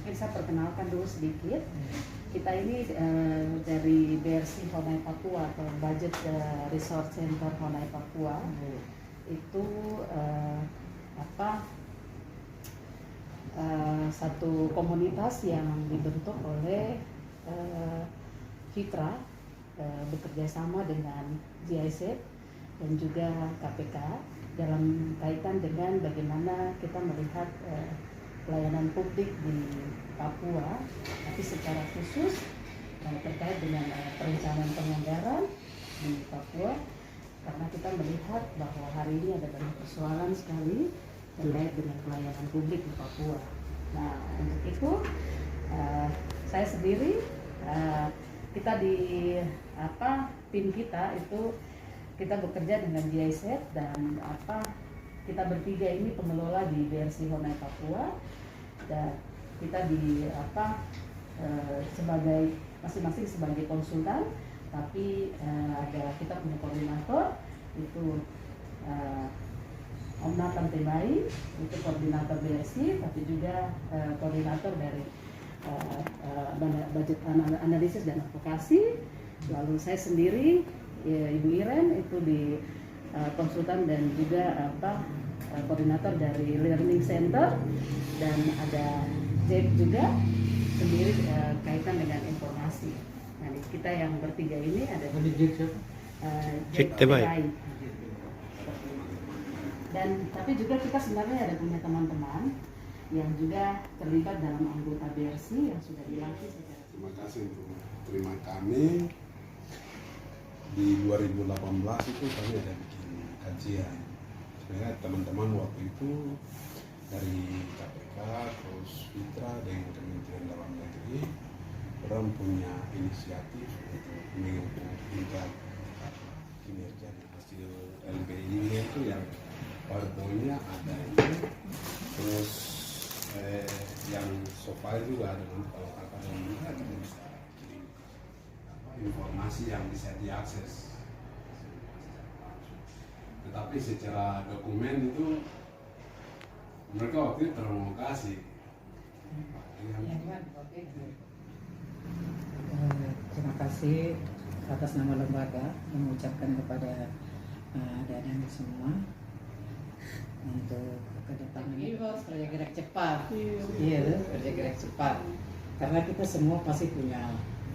Mungkin saya perkenalkan dulu sedikit. Kita ini dari BRC Honai Papua atau Budget Resort Center Honai Papua. Itu satu komunitas yang dibentuk oleh Fitra, bekerja sama dengan GIZ dan juga KPK dalam kaitan dengan bagaimana kita melihat pelayanan publik di Papua, tapi secara khusus terkait dengan perencanaan penganggaran di Papua, karena kita melihat bahwa hari ini ada banyak persoalan sekali terkait dengan pelayanan publik di Papua. Nah, untuk itu saya sendiri, kita di tim kita itu kita bekerja dengan GIZ dan kita bertiga ini pengelola di BRC Honai Papua, dan kita sebagai masing-masing sebagai konsultan, tapi ada kita punya koordinator itu Om Nathan Tebai, itu koordinator BRC, tapi juga koordinator dari budget analisis dan advokasi. Lalu saya sendiri, Ibu Iren, itu di konsultan dan juga koordinator dari Learning Center, dan ada Jack juga sendiri kaitan dengan informasi. Nah, kita yang bertiga ini ada Jack Tebai. Dan tapi juga kita sebenarnya ada punya teman-teman yang juga terlibat dalam anggota BRC yang sudah dilatih secara. Terima kasih untuk terima kami. Di 2018 itu kami ada bikin kajian. Sebenarnya teman-teman waktu itu dari KPK, terus Fitra dengan Kementerian Dalam Negeri, orang punya inisiatif untuk mengukur tingkat kinerja dan hasil LBI itu yang PowerPoint-nya ada itu, terus yang so file juga ada, kalau akademik kita bisa kirim informasi yang bisa diakses. Tetapi secara dokumen itu mereka waktu itu terprovokasi. Terima kasih atas nama lembaga mengucapkan kepada dan semua untuk kedatangan ini. Kerja gerak cepat, kerja gerak cepat. Karena kita semua pasti punya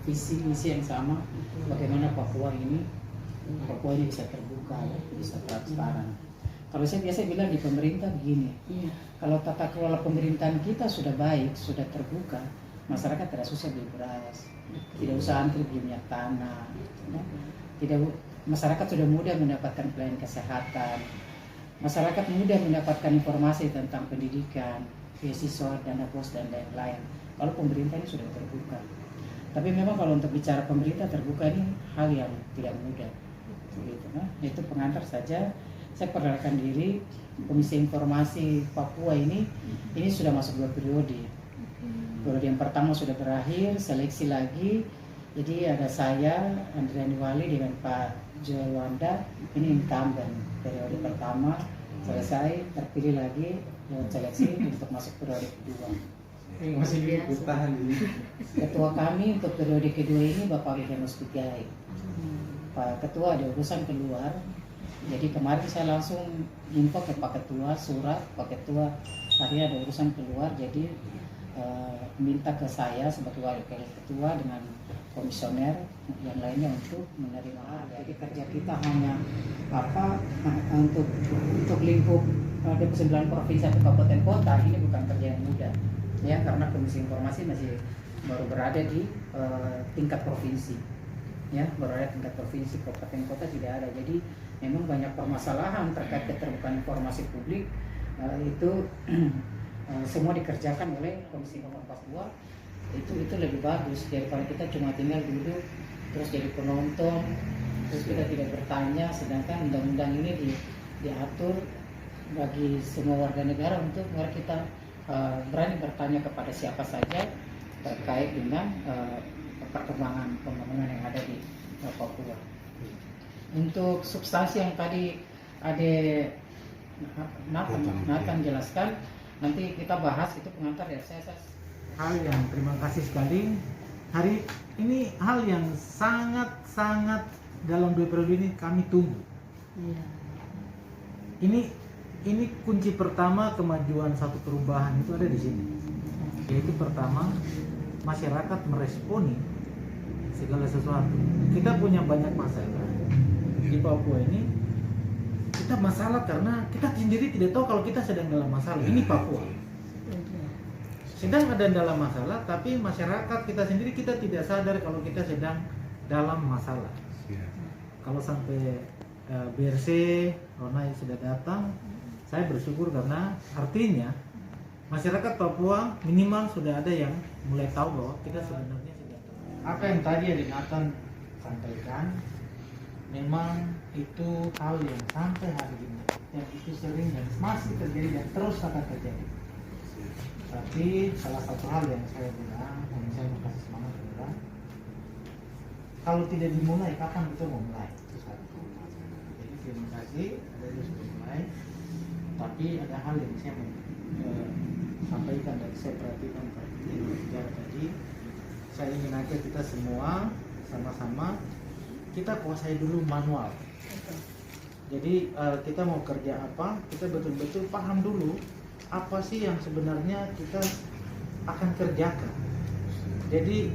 visi misi yang sama. Bagaimana Papua ini bisa terbuka, bisa transparan. Kalau saya biasa bilang di pemerintah begini, kalau tata kelola pemerintahan kita sudah baik, sudah terbuka, masyarakat tidak susah beli beras, tidak usah antri beli minyak tanah, masyarakat sudah mudah mendapatkan pelayanan kesehatan, masyarakat mudah mendapatkan informasi tentang pendidikan, beasiswa, dana bos dan lain-lain. Kalau pemerintah ini sudah terbuka, tapi memang kalau untuk bicara pemerintah terbuka ini hal yang tidak mudah. Itu pengantar saja. Saya perkenalkan diri, Komisi Informasi Papua ini sudah masuk 2 periode. Periode yang pertama sudah berakhir, seleksi lagi. Jadi ada saya, Andriani Wali dengan Pak Joel Wanda, ini incumbent. Periode pertama selesai, terpilih lagi lewat seleksi untuk masuk periode kedua. Masih bertahan ini. Ketua kami untuk periode kedua ini Bapak Wiganus Pigai. Pak Ketua ada urusan keluar. Jadi kemarin saya langsung info ke Pak Ketua, surat Pak Ketua hari ada urusan keluar, jadi minta ke saya sebagai wakil ketua dengan komisioner yang lainnya untuk menerima. Jadi kerja kita hanya untuk lingkup 9 provinsi atau kabupaten kota, ini bukan kerja yang mudah ya, karena Komisi Informasi masih baru berada di tingkat provinsi ya, baru ada tingkat provinsi, kabupaten kota tidak ada. Jadi memang banyak permasalahan terkait keterbukaan informasi publik, itu semua dikerjakan oleh Komisi Informasi Papua. Itu lebih bagus daripada kita cuma tinggal duduk terus jadi penonton, terus kita tidak bertanya, sedangkan undang-undang ini diatur bagi semua warga negara untuk kita berani bertanya kepada siapa saja terkait dengan perkembangan pembangunan yang ada di Papua. Untuk substansi yang tadi ada Nathan jelaskan, nanti kita bahas, itu pengantar ya. Saya hal yang terima kasih sekali. Hari ini hal yang sangat dalam 2 periode ini kami tunggu. Iya. Ini kunci pertama kemajuan satu perubahan itu ada di sini. Yaitu pertama, masyarakat meresponi segala sesuatu. Kita punya banyak masalah di Papua ini. Kita masalah karena kita sendiri tidak tahu kalau kita sedang dalam masalah. Ini Papua sedang ada dalam masalah, tapi masyarakat kita sendiri kita tidak sadar kalau kita sedang dalam masalah. Kalau sampai BRC Ronai sudah datang, saya bersyukur karena artinya masyarakat Papua minimal sudah ada yang mulai tahu bahwa kita sebenarnya sedang. Apa yang tadi Adik Nathan sampaikan, memang itu hal yang sampai hari ini yang itu sering dan masih terjadi dan terus akan terjadi. Tapi salah satu hal yang saya bilang, dan saya mau kasih semangat adalah kalau tidak dimulai, kapan kita mau mulai? Itu satu. Jadi terima kasih, ada yang sudah mulai. Tapi ada hal yang saya mau sampaikan dan saya perhatikan bicara tadi. Saya ingin aja kita semua sama-sama kita kuasai dulu manual. Jadi kita mau kerja apa, kita betul-betul paham dulu apa sih yang sebenarnya kita akan kerjakan. Jadi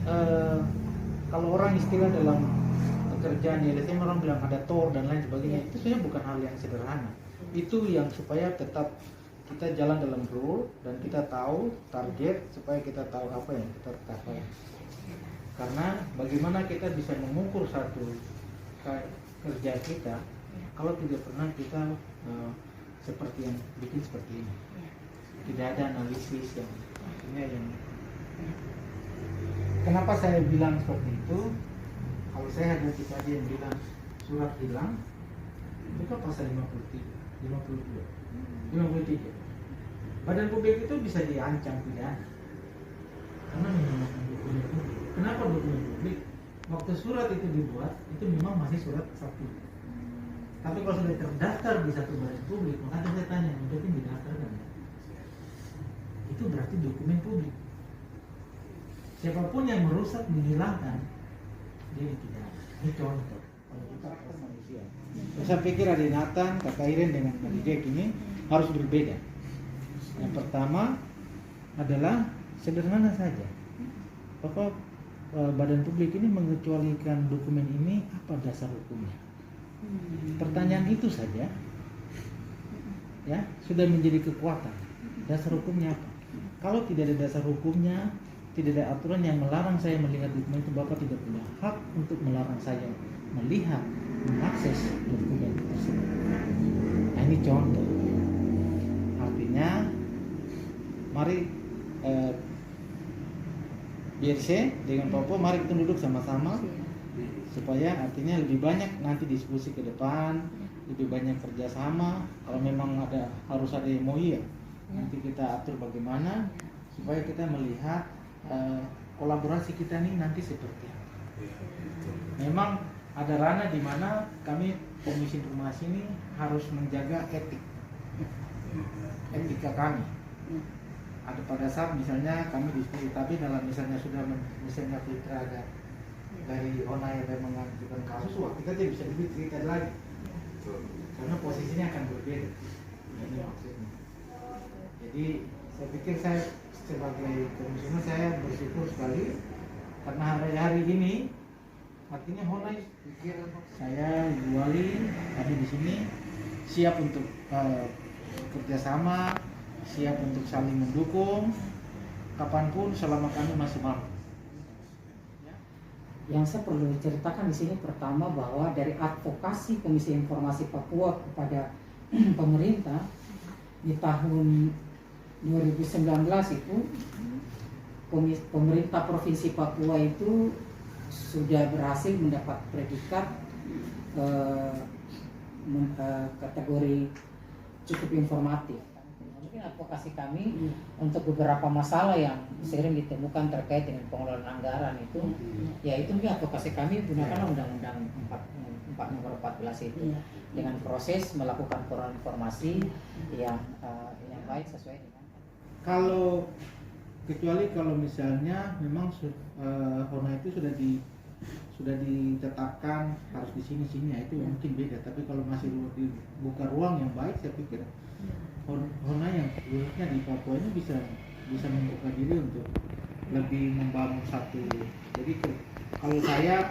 kalau orang istilah dalam pekerjaan ya, LSM orang bilang ada TOR dan lain sebagainya, itu sebenarnya bukan hal yang sederhana. Itu yang supaya tetap kita jalan dalam rule dan kita tahu target, supaya kita tahu apa yang kita capai. Karena bagaimana kita bisa mengukur satu kerja kita kalau tidak pernah kita seperti yang bikin seperti ini. Tidak ada analisis yang akhirnya yang. Kenapa saya bilang seperti itu? Kalau saya ada tadi yang bilang surat hilang, buka pasal 53, 53. Badan publik itu bisa diancam pidana karena menggunakan dokumen publik. Kenapa dokumen publik? Waktu surat itu dibuat, itu memang masih surat satu. Tapi kalau sudah terdaftar di satu badan publik, maka saya tanya, mungkin didaftarkan ya? Itu berarti dokumen publik. Siapapun yang merusak, menghilangkan, dia tidak. Ini contoh. Kalau kita atas manusia. Saya pikir Adik Nathan, Kakak Iren dengan Mbak Jack ini harus berbeda. Yang pertama adalah sederhana saja. Bapak badan publik ini mengecualikan dokumen ini, apa dasar hukumnya? Pertanyaan itu saja, ya sudah menjadi kekuatan. Dasar hukumnya apa? Kalau tidak ada dasar hukumnya, tidak ada aturan yang melarang saya melihat dokumen itu, Bapak tidak punya hak untuk melarang saya melihat, mengakses dokumen tersebut. Nah, ini contoh. Artinya, mari BRC dengan Papua, mari kita duduk sama-sama supaya artinya lebih banyak nanti diskusi ke depan, lebih banyak kerjasama. Kalau memang harus ada MOU ya, nanti kita atur bagaimana supaya kita melihat kolaborasi kita nih nanti seperti apa. Memang ada ranah di mana kami Komisi Informasi ini harus menjaga etika kami. Ada pada saat misalnya kami diskusi, tapi dalam misalnya sudah misalnya Fitra dari Onai yang mengajukan kasus, wah kita tidak bisa lebih cerita lagi karena posisinya akan berbeda. Ini maksudnya. Jadi saya pikir saya sebagai komisioner saya bersyukur sekali karena hari ini artinya Onai pikir saya Wali kami di sini siap untuk kerjasama, siap untuk saling mendukung kapanpun selama kami masih mampu. Yang saya perlu ceritakan di sini pertama bahwa dari advokasi Komisi Informasi Papua kepada pemerintah di tahun 2019 itu pemerintah Provinsi Papua itu sudah berhasil mendapat predikat kategori cukup informatif. Mungkin advokasi kami untuk beberapa masalah yang sering ditemukan terkait dengan pengelolaan anggaran itu, ya itu mungkin advokasi kami gunakan Undang-Undang 4 nomor 14 itu dengan proses melakukan informasi yang baik sesuai dengan. Kalau kecuali kalau misalnya memang Hona itu sudah ditetapkan harus di sini ya itu mungkin beda. Tapi kalau masih dibuka ruang yang baik, saya pikir Hona yang khususnya di Papua ini bisa membuka diri untuk lebih membangun satu. Jadi kalau saya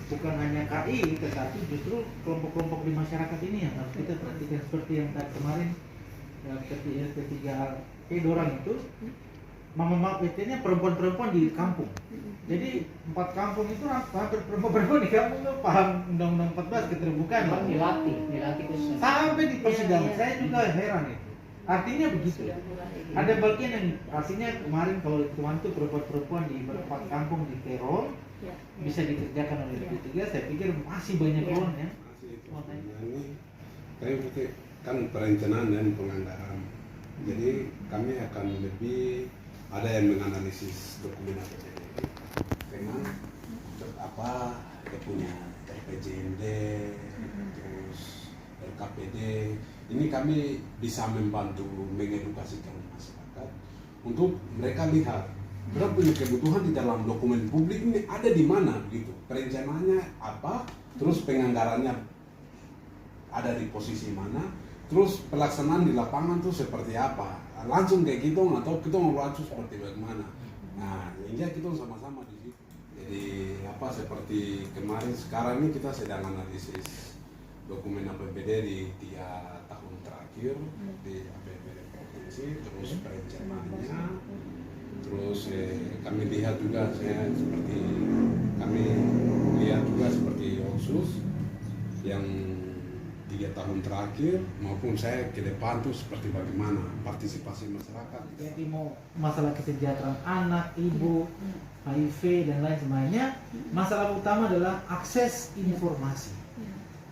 bukan hanya KI, tetapi justru kelompok-kelompok di masyarakat ini yang harus kita perhatikan, seperti yang tadi kemarin ketiga dorang itu mama PT-nya perempuan-perempuan di kampung. Jadi 4 kampung itu hampir perempuan di kampung tuh paham Undang-Undang 14 keterbukaan. Dilatih khusus. Sampai di persidangan saya juga heran itu. Artinya begitu. Ada bagian yang artinya kemarin kalau teman itu perempuan-perempuan di 4 kampung di teror bisa dikerjakan oleh P3, saya pikir masih banyak ruang ya. Kami kan perencanaan dan penganggaran. Jadi kami akan lebih ada yang menganalisis dokumen APBD dengan apa dia punya RPJMD, terus LKPD. Ini kami bisa membantu mengedukasikan masyarakat untuk mereka lihat mereka punya kebutuhan di dalam dokumen publik ini ada di mana begitu, perencanaannya apa, terus penganggarannya ada di posisi mana, terus pelaksanaan di lapangan tuh seperti apa, langsung kayak gitu atau kita ngelucu seperti bagaimana. Nah, hingga kita sama-sama di situ. Jadi apa seperti kemarin sekarang ini kita sedang analisis dokumen APBD di 3 tahun terakhir di APBD provinsi, terus perencanaannya, terus kami lihat juga seperti kami lihat juga seperti Otsus yang 3 tahun terakhir maupun saya ke depan tuh seperti bagaimana partisipasi masyarakat. Jadi mau masalah kesejahteraan anak, ibu, HIV dan lain sebagainya, masalah utama adalah akses informasi.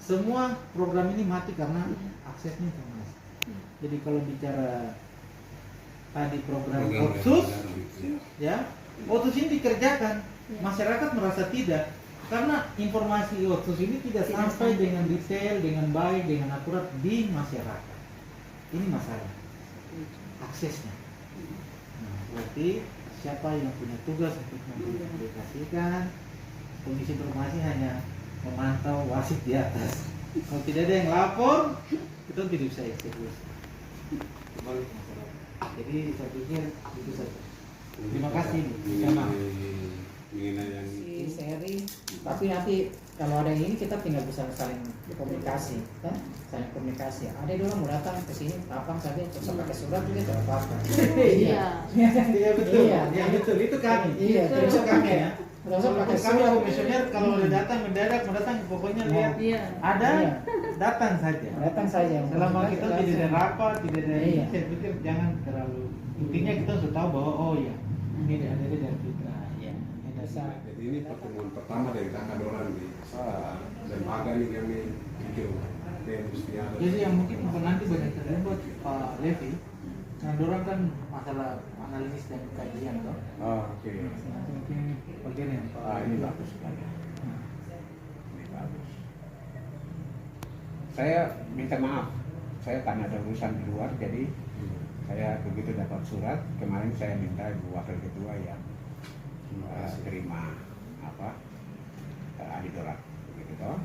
Semua program ini mati karena aksesnya informasi. Jadi kalau bicara tadi program Otsus, ya Otsus ini dikerjakan, masyarakat merasa tidak. Karena informasi Otsus ini tidak sampai dengan detail, dengan baik, dengan akurat di masyarakat. Ini masalah aksesnya. Nah, berarti siapa yang punya tugas untuk mempublikasikan? Komisi Informasi hanya memantau wasit di atas. Kalau tidak ada yang lapor, kita tidak bisa eksekusi. Kembali ke masalah. Jadi saya pikir itu saja. Terima kasih. Mengenai yang Seri, tapi nanti kalau ada yang ini kita tinggal bisa saling komunikasi, kan? Saling komunikasi. Ada orang mau datang ke sini, kapan saja, terus pakai surat juga tidak apa-apa. Iya. Iya betul. Iya. Ya betul itu kami. Iya, Itu kami ya. Nggak usah pakai Kami surat. komisioner kalau udah datang mendadak pokoknya lihat Iya. ada Iya. datang saja. Datang saja. Selama kita tidak ada rapat, tidak ada Iya. saya pikir jangan terlalu. Intinya kita sudah tahu bahwa oh ya ini ada dari kita. Ya. jadi ini pertemuan pertama dari kakak orang di lembaga ini kami pikir Jadi yang mungkin nanti banyak terlibat Pak Levi. Nah, dorang kan masalah analisis dan kajian toh. Oke. Nanti mungkin bagian yang Pak. Ini bagus sekali. Ini bagus. Saya minta maaf, saya karena ada urusan di luar, jadi saya begitu dapat surat kemarin saya minta Ibu Wakil Ketua yang terima apa adidorat begitu toh.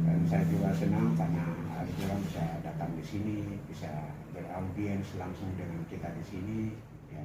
Dan saya juga senang karena adidorat bisa datang di sini, bisa beraudiens langsung dengan kita di sini. Ya,